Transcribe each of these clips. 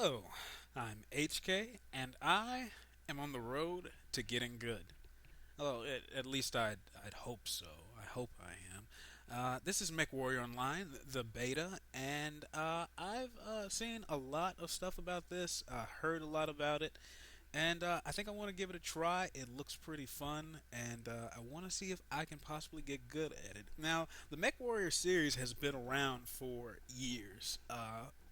Hello, I'm HK, and I am on the road to getting good. Well, at least I'd hope so. I hope I am. This is MechWarrior Online, the beta, and I've seen a lot of stuff about this, heard a lot about it, and I think I want to give it a try. It looks pretty fun, and I want to see if I can possibly get good at it. Now, the MechWarrior series has been around for years.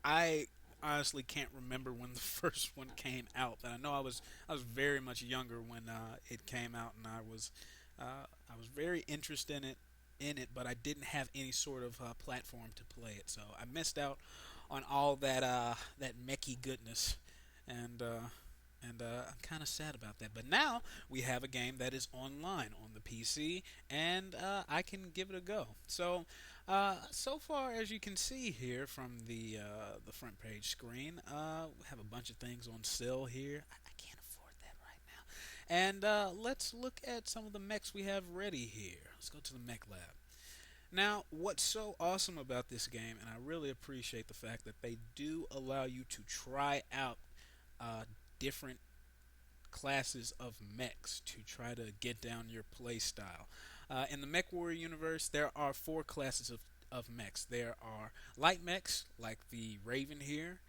I honestly can't remember when the first one came out, but I know I was very much younger when it came out, and I was very interested in it, but I didn't have any sort of platform to play it, so I missed out on all that mechy goodness, and I'm kind of sad about that. But now we have a game that is online on the PC, and I can give it a go. So far as you can see here from the front page screen, we have a bunch of things on sale here. I can't afford that right now. And let's look at some of the mechs we have ready here. Let's go to the mech lab. Now, what's so awesome about this game, and I really appreciate the fact that they do allow you to try out uh, different classes of mechs to try to get down your play style. In the MechWarrior universe, there are four classes of mechs. There are light mechs, like the Raven here,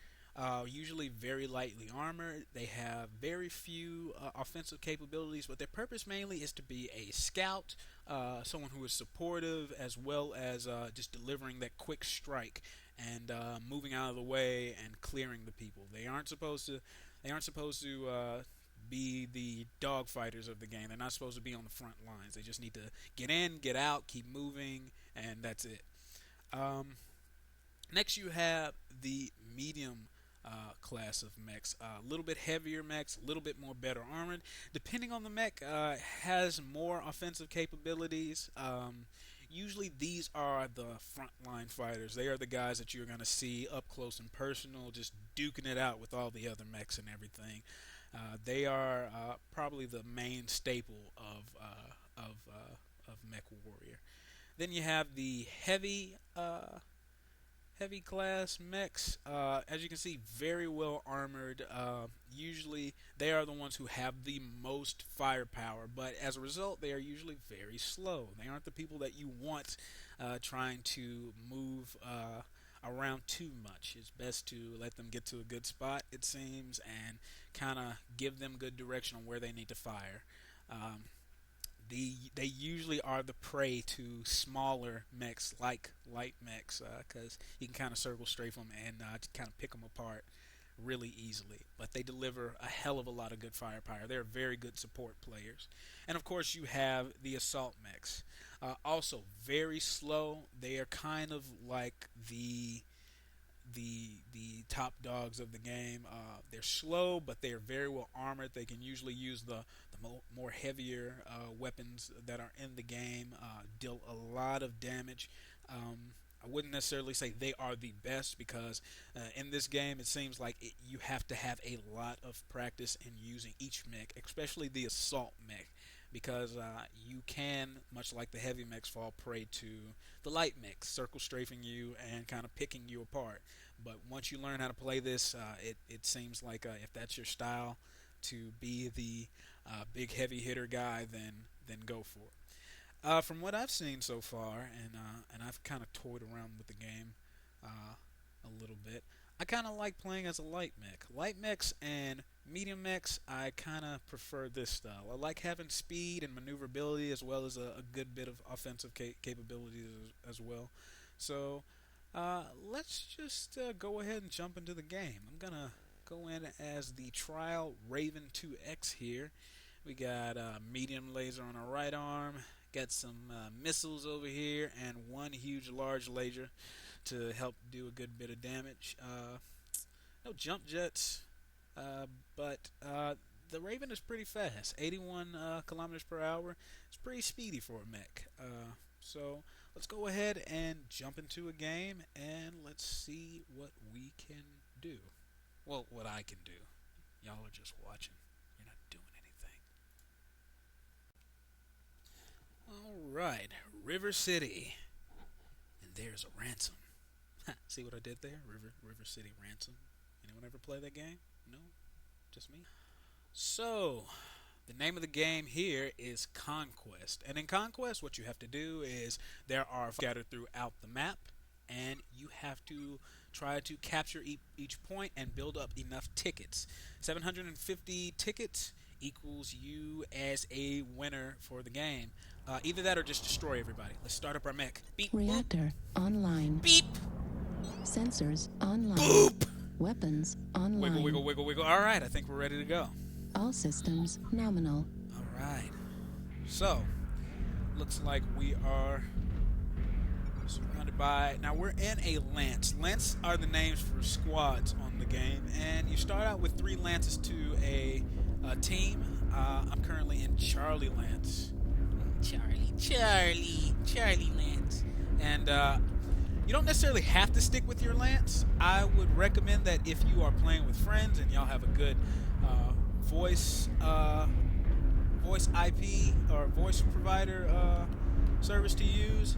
usually very lightly armored. They have very few offensive capabilities, but their purpose mainly is to be a scout, someone who is supportive, as well as just delivering that quick strike and moving out of the way and clearing the people. They aren't supposed to. They aren't supposed to be the dog fighters of the game. They're not supposed to be on the front lines. They just need to get in, get out, keep moving, and that's it. Um, Next, you have the medium class of mechs. A little bit heavier mechs, a little bit more better armored. Depending on the mech, has more offensive capabilities. Usually, these are the frontline fighters. They are the guys that you're going to see up close and personal, just duking it out with all the other mechs and everything. They are probably the main staple of Mech Warrior. Then you have the heavy class mechs. As you can see, very well armored. Usually, they are the ones who have the most firepower, but as a result, they are usually very slow. They aren't the people that you want trying to move around too much. It's best to let them get to a good spot, it seems, and kind of give them good direction on where they need to fire. Um, they usually are the prey to smaller mechs like light mechs because you can kind of circle strafe them and kind of pick them apart really easily. But they deliver a hell of a lot of good firepower. They're very good support players. And of course, you have the assault mechs. Also, very slow. They are kind of like the top dogs of the game. They're slow, but they are very well armored. They can usually use the more heavier weapons that are in the game. Deal a lot of damage. I wouldn't necessarily say they are the best because in this game it seems like you have to have a lot of practice in using each mech, especially the assault mech, because you can, much like the heavy mechs, fall prey to the light mechs, circle strafing you and kind of picking you apart. But once you learn how to play this, it seems like if that's your style to be the big heavy hitter guy, then go for it. From what I've seen so far, and I've kind of toyed around with the game uh, a little bit, I kind of like playing as a light mech. Light mechs and medium mechs, I kind of prefer this style. I like having speed and maneuverability as well as a good bit of offensive capabilities as well. So let's just go ahead and jump into the game. I'm gonna go in as the Trial Raven 2X here. We got medium laser on our right arm, got some missiles over here, and one huge large laser to help do a good bit of damage. No jump jets, but the Raven is pretty fast. 81 kilometers per hour. It's pretty speedy for a mech. So let's go ahead and jump into a game, and let's see what we can do. Well, what I can do. Y'all are just watching. You're not doing anything. Alright, River City. And there's a ransom. See what I did there? River City ransom. Anyone ever play that game? No? Just me? So, the name of the game here is Conquest. And in Conquest, what you have to do is there are scattered throughout the map, and you have to try to capture each point and build up enough tickets. 750 tickets equals you as a winner for the game. Either that or just destroy everybody. Let's start up our mech. Beep, boop. Reactor online. Beep, Sensors online. boop. Weapons online. Wiggle, wiggle, wiggle, wiggle. All right, I think we're ready to go. All systems nominal. All right. So, looks like we are surrounded by. Now we're in a lance. Lance are the names for squads on the game, and you start out with 3 lances to a team. I'm currently in Charlie Lance. Charlie Lance. And you don't necessarily have to stick with your lance. I would recommend that if you are playing with friends and y'all have a good voice IP or voice provider service to use,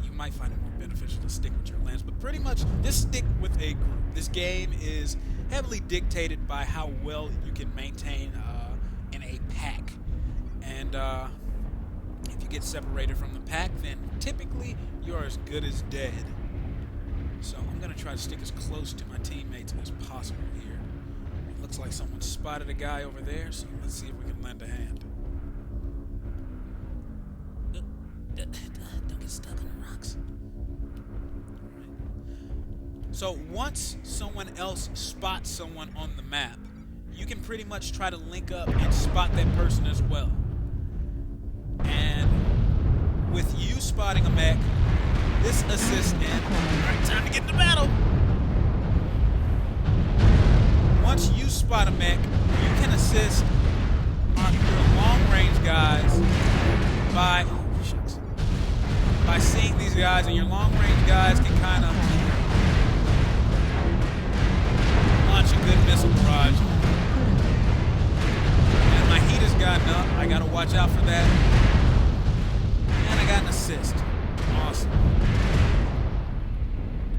you might find it more beneficial to stick with your lance. But pretty much, just stick with a group. This game is heavily dictated by how well you can maintain in a pack. And if you get separated from the pack, then typically you are as good as dead. So I'm going to try to stick as close to my teammates as possible here. It looks like someone spotted a guy over there, so let's see if we can lend a hand. Don't get stuck on the rocks. Right. So once someone else spots someone on the map, you can pretty much try to link up and spot that person as well. And with you spotting a mech, this assists in. Alright, time to get into battle. Once you spot a mech, you can assist on your long-range guys by seeing these guys, and your long-range guys can kind of launch a good missile barrage. And my heat has gotten up. I gotta watch out for that. And I got an assist. Awesome.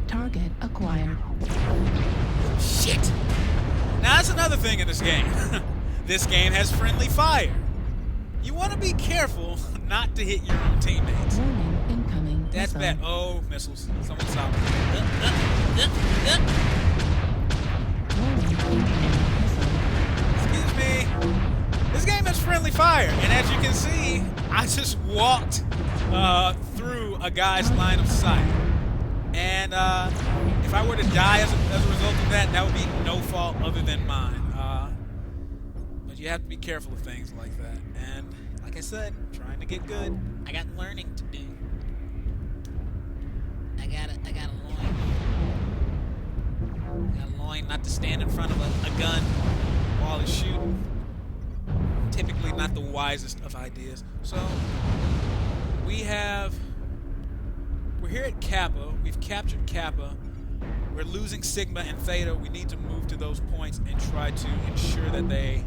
Target acquired. Shit! Now that's another thing in this game. This game has friendly fire. You want to be careful not to hit your own teammates. Warning incoming. That's missile. bad. Oh, missiles. Someone saw me. Warning incoming missile. Excuse me. This game has friendly fire, and as you can see, I just walked through a guy's line of sight. And if I were to die as a result of that, that would be no fault other than mine. But you have to be careful of things like that. And like I said, trying to get good. I got learning to do. I got a loin. I got a loin not to stand in front of a gun while it's shooting. Typically not the wisest of ideas. So we're here at Kappa. We've captured Kappa. We're losing Sigma and Theta. We need to move to those points and try to ensure that they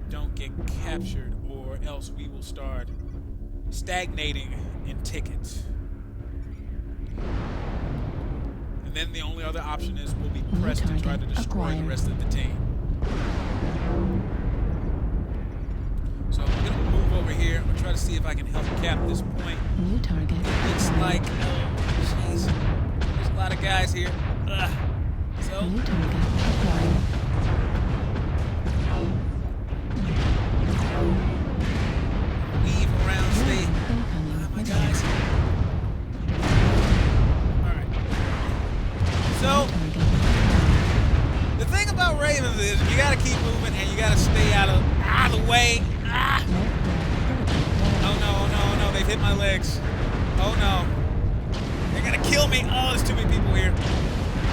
don't get captured, or else we will start stagnating in tickets. And then the only other option is we'll be pressed to try to destroy the rest of the team. So I'm going to move over here. I'm going to try to see if I can help cap this point. New target. Looks like, jeez, there's a lot of guys here. Ugh. So, New target acquired. weave around, stay. Incoming My missile. guys. Alright. So, the thing about Ravens is you gotta keep moving and you gotta stay out of the way. Ah! Oh no, they've hit my legs. Oh no. They're gonna kill me. Oh, there's too many people here.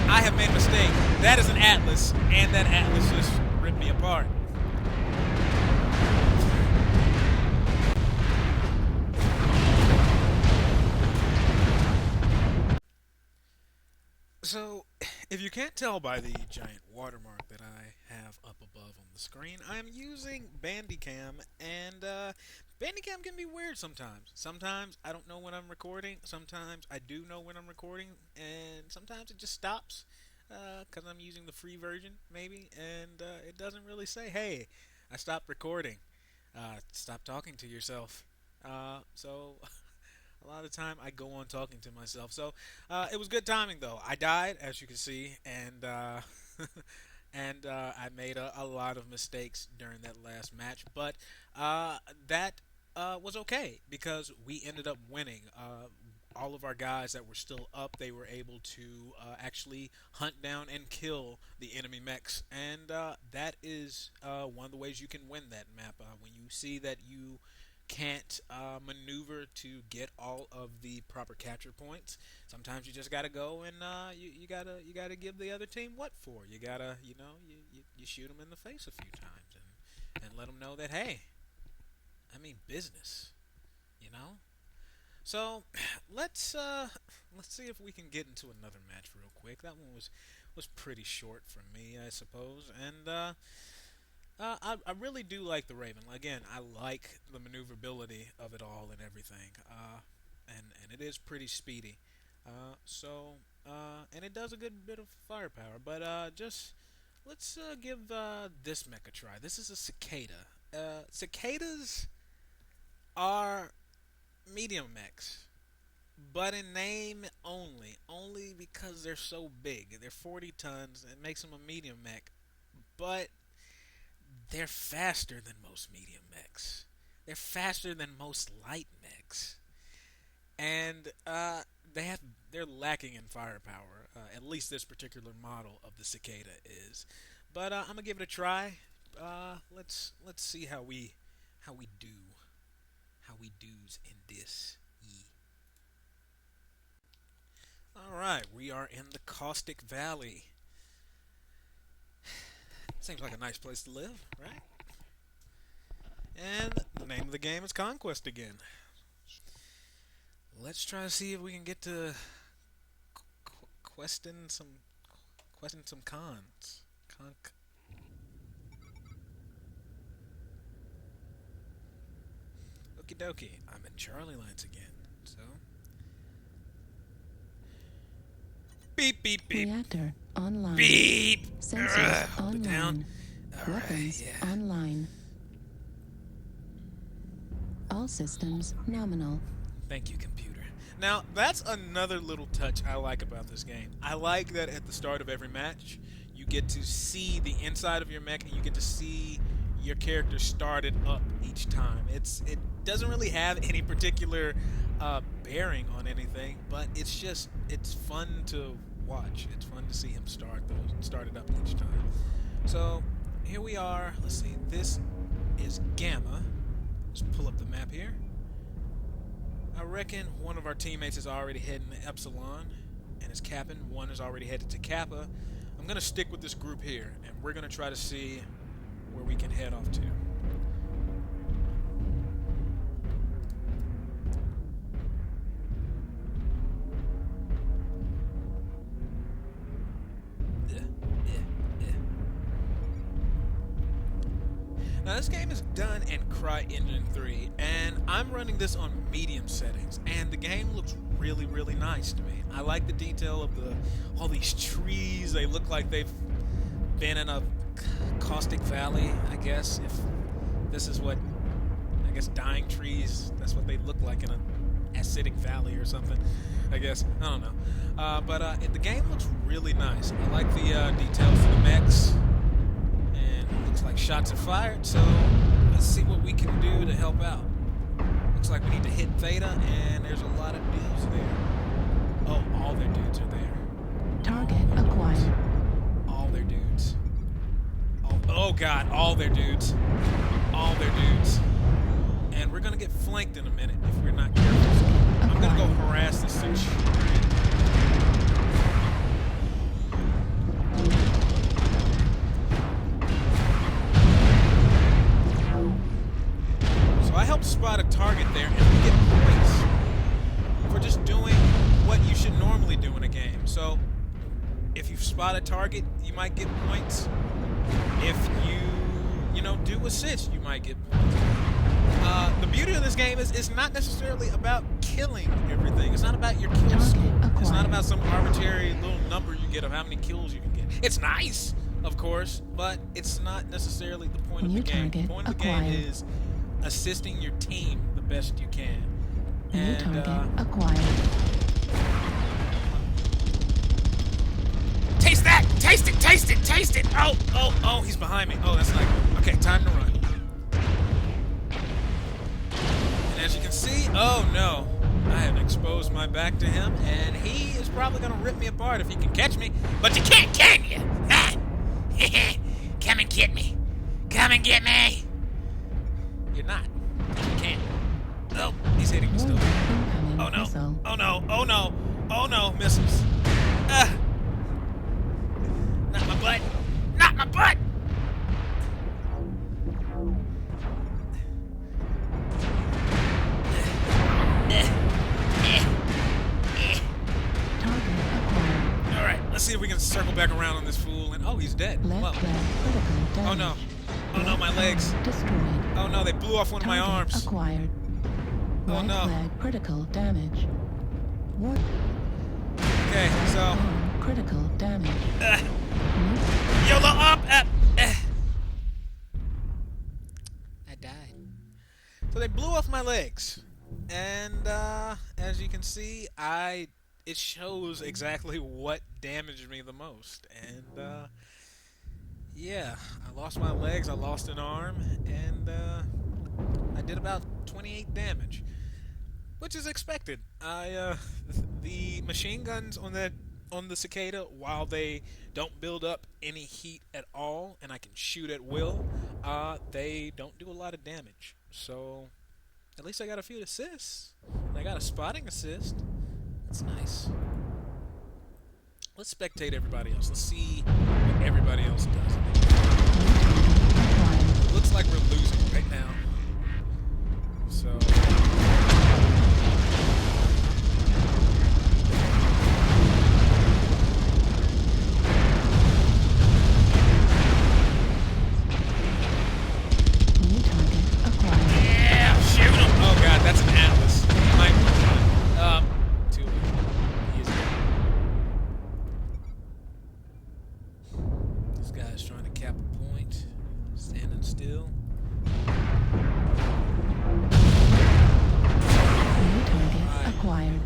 I have made a mistake. That is an Atlas, and that Atlas just ripped me apart. So, if you can't tell by the giant watermark that I have up above on the screen, I'm using Bandicam, and Bandicam can be weird sometimes. Sometimes I don't know when I'm recording, sometimes I do know when I'm recording, and sometimes it just stops. because I'm using the free version, maybe, and it doesn't really say, "Hey, I stopped recording. Stop talking to yourself." So a lot of the time I go on talking to myself. So it was good timing though. I died, as you can see, and I made a lot of mistakes during that last match, but that was okay because we ended up winning. All of our guys that were still up, they were able to actually hunt down and kill the enemy mechs, and that is one of the ways you can win that map. When you see that you can't maneuver to get all of the proper capture points, sometimes you just gotta go and you gotta give the other team what for. You gotta you shoot them in the face a few times and let them know that, hey, I mean business, you know. So let's see if we can get into another match real quick. That one was pretty short for me, I suppose, and I really do like the Raven. Again, I like the maneuverability of it all and everything, and it is pretty speedy. And it does a good bit of firepower. But just let's give this mech a try. This is a cicada. Cicadas are medium mechs, but in name only. Only because they're so big. They're 40 tons. It makes them a medium mech. But they're faster than most medium mechs. They're faster than most light mechs, and they're lacking in firepower. At least this particular model of the cicada is. But I'm gonna give it a try. Let's see how we do's in this. Ye. All right, we are in the Caustic Valley. Seems like a nice place to live, right? And the name of the game is Conquest again. Let's try to see if we can get to questing some cons. Okie dokie. I'm in Charlie Lines again. So beep beep beep Reactor online. beep. Sensors Hold it down. online. All right, Weapons yeah. online. All systems nominal. Thank you, computer. Now, that's another little touch I like about this game. I like that at the start of every match, you get to see the inside of your mech and you get to see your character started up each time. It doesn't really have any particular bearing on anything, but it's fun to watch. It's fun to see him started up each time. So here we are. Let's see. This is Gamma. Let's pull up the map here. I reckon one of our teammates is already heading to Epsilon and is capping. One is already headed to Kappa. I'm going to stick with this group here, and we're going to try to see where we can head off to. Now this game is done in CryEngine 3, and I'm running this on medium settings, and the game looks really, really nice to me. I like the detail of all these trees. They look like they've been in a caustic valley, I guess. If this is what, I guess, dying trees, that's what they look like in an acidic valley or something, I guess. I don't know. But the game looks really nice. I like the details of the mechs. Looks like shots are fired, so let's see what we can do to help out. Looks like we need to hit Theta, and there's a lot of dudes there. Oh, all their dudes are there. Target acquired. All their dudes. Oh god, all their dudes. All their dudes. And we're gonna get flanked in a minute if we're not careful. So I'm gonna go harass this section. I helped spot a target there, and we get points for just doing what you should normally do in a game. So, if you spot a target, you might get points. If you do assist, you might get points. The beauty of this game is it's not necessarily about killing everything. It's not about your kill Target score. It's not acquired. about some arbitrary little number you get of how many kills you can get. It's nice, of course, but it's not necessarily the point of New the game. The target point of the game acquired. is assisting your team the best you can. New And target acquired. taste that! Taste it! Taste it! Taste it! Oh, he's behind me. Oh, that's not good. Okay, time to run. And as you can see, oh no, I have exposed my back to him, and he is probably gonna rip me apart if he can catch me. But you can't, can you? Come and get me. Come and get me. You're not. You can't. Oh, he's hitting me still. Incoming Oh no. missile. Oh no. Oh no. Oh no. Missiles. Not my butt. Not my butt. Target acquired. Alright, let's see if we can circle back around on this fool. And oh, he's dead. Left Well, leg critical damage. oh no. Oh no, my legs. Destroyed. Oh no, they blew off one of my Target arms. acquired. Oh Right no. leg critical damage. War Okay, so arm critical damage. New YOLO up. I died. So they blew off my legs, and as you can see, it shows exactly what damaged me the most. And yeah, I lost my legs, I lost an arm, and I did about 28 damage, which is expected. The machine guns on the cicada, while they don't build up any heat at all, and I can shoot at will, they don't do a lot of damage. So at least I got a few assists. And I got a spotting assist. That's nice. Let's spectate everybody else. Let's see what everybody else does. acquired. Looks like we're losing right now. So New target acquired. yeah, shoot him! Oh god, that's an Atlas. He might be too late. He is dead. This guy's trying to cap a point, standing still. New target Right. acquired.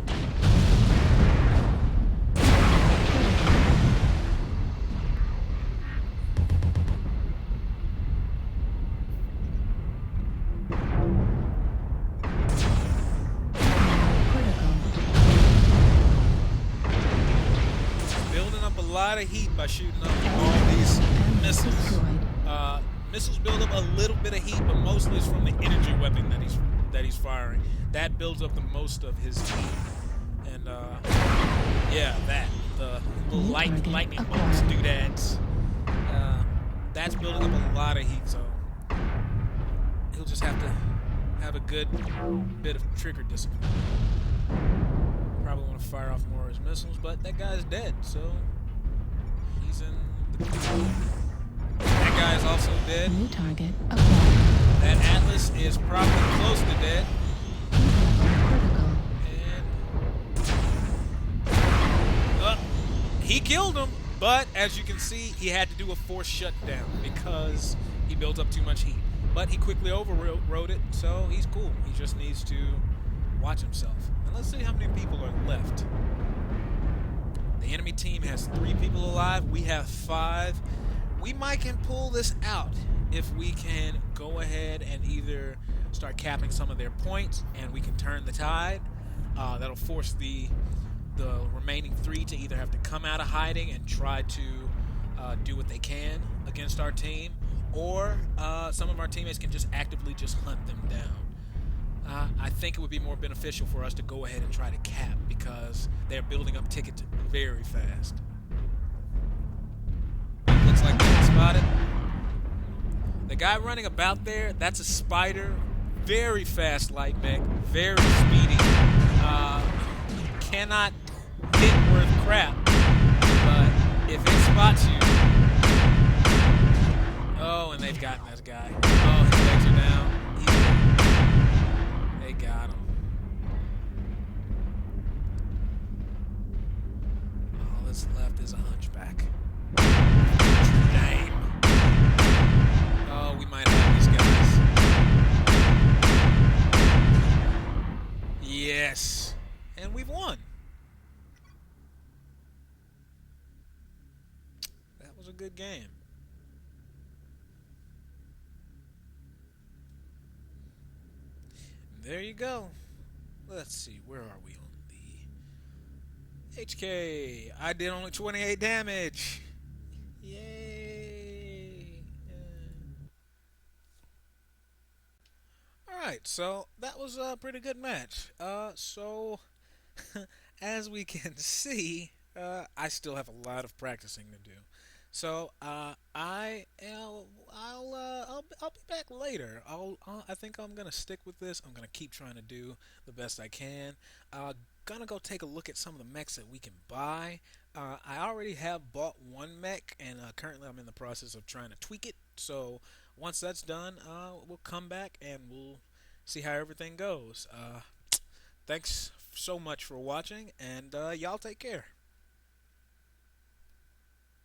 Critical. Building up a lot of heat by shooting up all these missiles. Destroyed. Missiles build up a little bit of heat, but mostly it's from the energy weapon that he's firing. That builds up the most of his heat. And yeah, the little lightning bolts, doodads. That's building up a lot of heat, so he'll just have to have a good bit of trigger discipline. Probably want to fire off more of his missiles, but that guy's dead, so he's in the That guy is also dead. New target acquired. That Atlas is probably close to dead. Critical. And he killed him, but as you can see, he had to do a forced shutdown because he built up too much heat. But he quickly overrode it, so he's cool. He just needs to watch himself. And let's see how many people are left. The enemy team has 3 people alive. We have 5. We might can pull this out if we can go ahead and either start capping some of their points, and we can turn the tide. That'll force the remaining 3 to either have to come out of hiding and try to do what they can against our team, or some of our teammates can just actively just hunt them down. I think it would be more beneficial for us to go ahead and try to cap because they're building up tickets very fast. Looks like they spotted. The guy running about there, that's a spider. Very fast light mech. Very speedy. Cannot hit worth crap. But if it spots you... Oh, and they've gotten this guy. Oh, his legs are down. They got him. flashback. Name. Oh, we might have these guys. Yes. And we've won. That was a good game. There you go. Let's see, where are we on the HK? I did only 28 damage. Yay! All right, so that was a pretty good match. So as we can see, I still have a lot of practicing to do. So I'll be back later. I think I'm gonna stick with this. I'm gonna keep trying to do the best I can. Gonna go take a look at some of the mechs that we can buy. I already have bought one mech, and currently I'm in the process of trying to tweak it. So once that's done, we'll come back and we'll see how everything goes. Thanks so much for watching, and y'all take care.